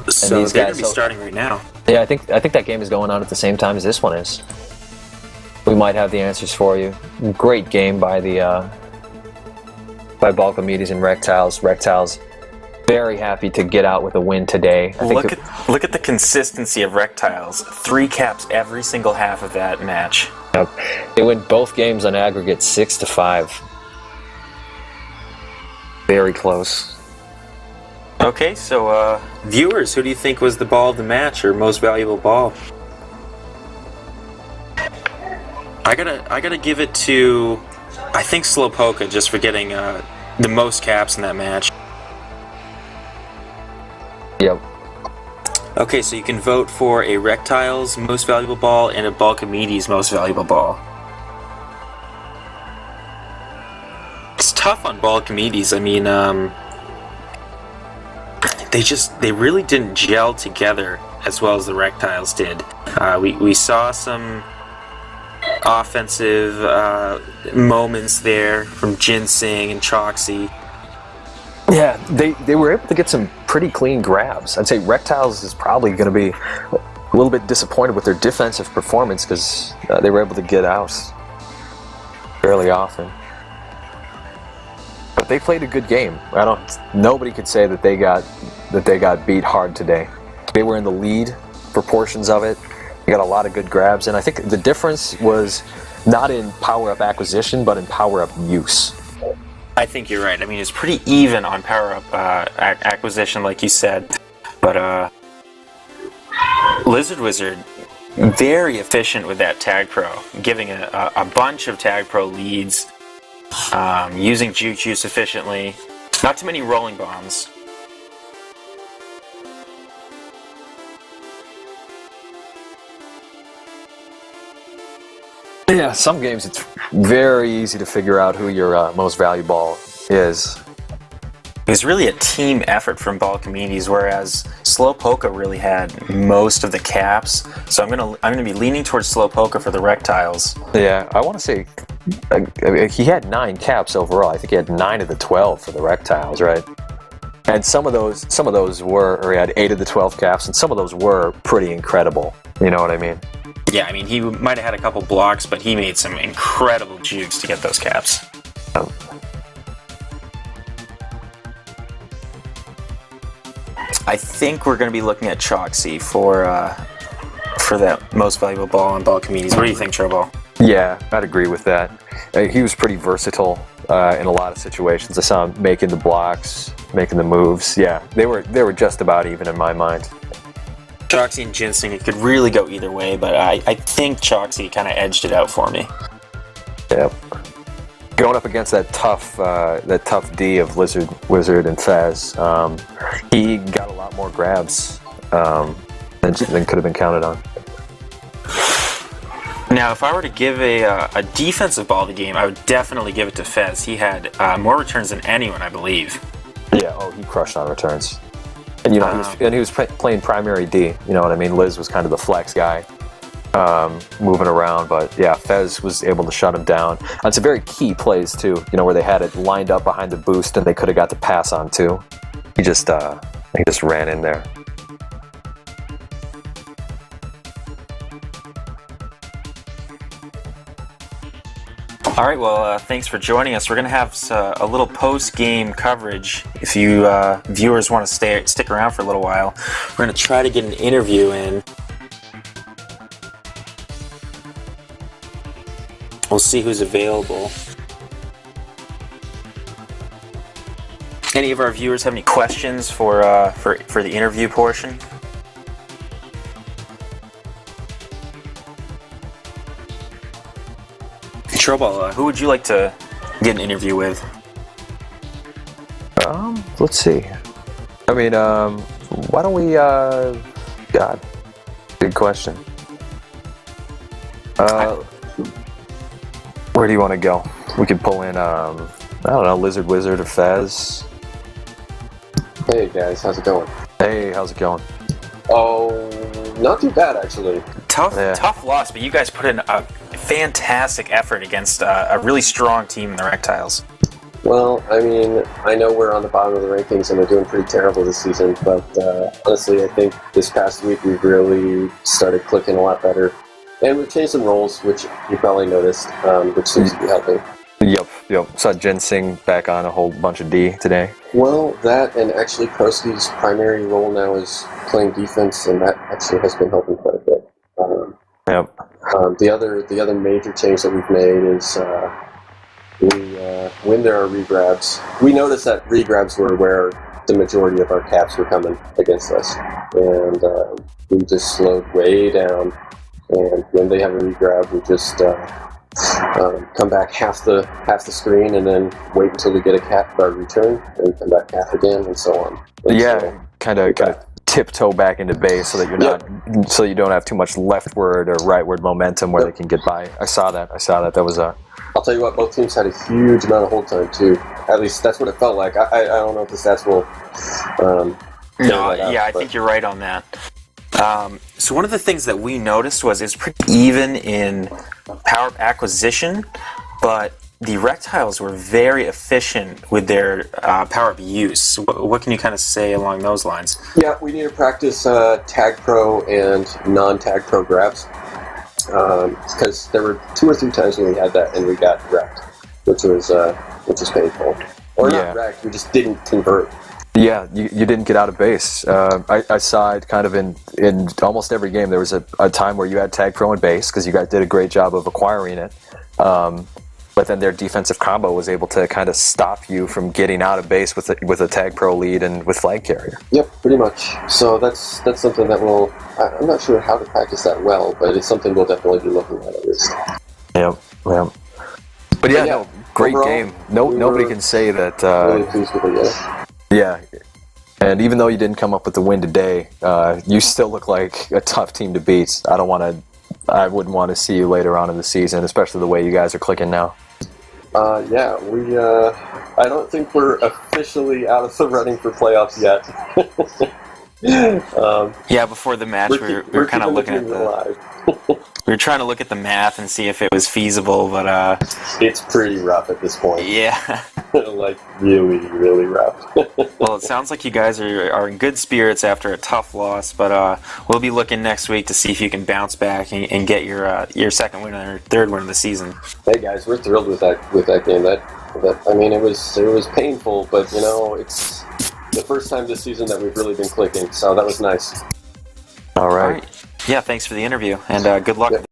So they're going to be starting right now. Yeah, I think that game is going on at the same time as this one is. We might have the answers for you. Great game by BallChimedes and Rektiles. Rektiles very happy to get out with a win today. Look at the consistency of Rektiles. 3 caps every single half of that match. Yep. They win both games on aggregate 6-5. Very close. Okay, so viewers, who do you think was the ball of the match or most valuable ball? I gotta give it to, I think, Slowpoke, just for getting the most caps in that match. Yep. Okay, so you can vote for a Rektiles most valuable ball and a BallChimedes most valuable ball. It's tough on BallChimedes. I mean, they really didn't gel together as well as the Rektiles did. We saw some offensive moments there from Ginseng and Choxy. Yeah, they were able to get some pretty clean grabs. I'd say Rektiles is probably going to be a little bit disappointed with their defensive performance because they were able to get out fairly often. But they played a good game. Nobody could say that they got beat hard today. They were in the lead for portions of it. They got a lot of good grabs, and I think the difference was not in power-up acquisition, but in power-up use. I think you're right. I mean, it's pretty even on power-up acquisition, like you said. But Lizard Wizard, very efficient with that TagPro, giving a bunch of TagPro leads, using Juke Juice efficiently. Not too many rolling bombs. Yeah, some games it's very easy to figure out who your most valuable is. It was really a team effort from BallChimedes, whereas Slowpoke really had most of the caps. So I'm gonna be leaning towards Slowpoke for the Rektiles. Yeah, I want to say he had 9 caps overall. I think he had 9 of the 12 for the Rektiles, right? And some of those were, or he had 8 of the 12 caps, and some of those were pretty incredible. You know what I mean? Yeah, I mean, he might have had a couple blocks, but he made some incredible jukes to get those caps. I think we're going to be looking at Choxy for that most valuable ball on BallChimedes. What do you think, TroBall? Yeah, I'd agree with that. He was pretty versatile in a lot of situations. I saw him making the blocks, making the moves. Yeah, they were just about even in my mind. Choxy and Ginseng, it could really go either way, but I think Choxy kind of edged it out for me. Yep. Going up against that tough D of Lizard Wizard and Fez, he got a lot more grabs than could have been counted on. Now, if I were to give a defensive ball of the game, I would definitely give it to Fez. He had more returns than anyone, I believe. Yeah, he crushed on returns. And he was playing primary D. You know what I mean? Liz was kind of the flex guy, moving around. But yeah, Fez was able to shut him down. And some very key plays too. You know, where they had it lined up behind the boost, and they could have got the pass on too. He just ran in there. All right, well, thanks for joining us. We're going to have a little post-game coverage. If you viewers want to stick around for a little while, we're going to try to get an interview in. We'll see who's available. Any of our viewers have any questions for the interview portion? TroBall, who would you like to get an interview with? Let's see. I mean, why don't we? God, good question. Where do you want to go? We could pull in, I don't know, Lizard Wizard or Fez. Hey guys, how's it going? Hey, how's it going? Oh, not too bad actually. Tough loss, but you guys put in a fantastic effort against a really strong team in the Rektiles. Well, I mean, I know we're on the bottom of the rankings and we're doing pretty terrible this season, but honestly, I think this past week we've really started clicking a lot better. And we've changed some roles, which you probably noticed, which seems to be helping. Yep. Saw Ginseng back on a whole bunch of D today. Well, that and actually Kroski's primary role now is playing defense, and that actually has been helping quite a bit. Yep. The other major change that we've made is when there are regrabs. We noticed that regrabs were where the majority of our caps were coming against us, and we just slowed way down. And when they have a regrab, we just come back half the screen, and then wait until we get a cap return, and come back half again, and so on. And so, kind of tiptoe back into base so that you're not, so you don't have too much leftward or rightward momentum where they can get by. I saw that. That was a. I'll tell you what, both teams had a huge amount of hold time too. At least that's what it felt like. I don't know if the stats will. I think you're right on that. So one of the things that we noticed was it's pretty even in power acquisition, but the Rektiles were very efficient with their power-up use. What can you kind of say along those lines? Yeah, we need to practice TagPro and non-TagPro grabs, because there were 2 or 3 times when we had that and we got wrecked, which was painful. Or not wrecked, we just didn't convert. Yeah, you didn't get out of base. I saw it kind of in almost every game. There was a time where you had TagPro in base because you guys did a great job of acquiring it. But then their defensive combo was able to kind of stop you from getting out of base with a TagPro lead and with flag carrier. Yep, pretty much. So that's something that I'm not sure how to practice that well, but it's something we'll definitely be looking at least. Yep. But no, great overall, game. Nobody can say that. Really pleased with it, yeah. And even though you didn't come up with the win today, you still look like a tough team to beat. I wouldn't want to see you later on in the season, especially the way you guys are clicking now. I don't think we're officially out of the running for playoffs yet. Before the match, we were kind of looking at we were trying to look at the math and see if it was feasible, but it's pretty rough at this point. Yeah. Like really, really rough. Well, it sounds like you guys are in good spirits after a tough loss, but we'll be looking next week to see if you can bounce back and get your second win or third win of the season. Hey guys, we're thrilled with that game. It was painful, but it's the first time this season that we've really been clicking, so that was nice. All right. Yeah, thanks for the interview, and good luck.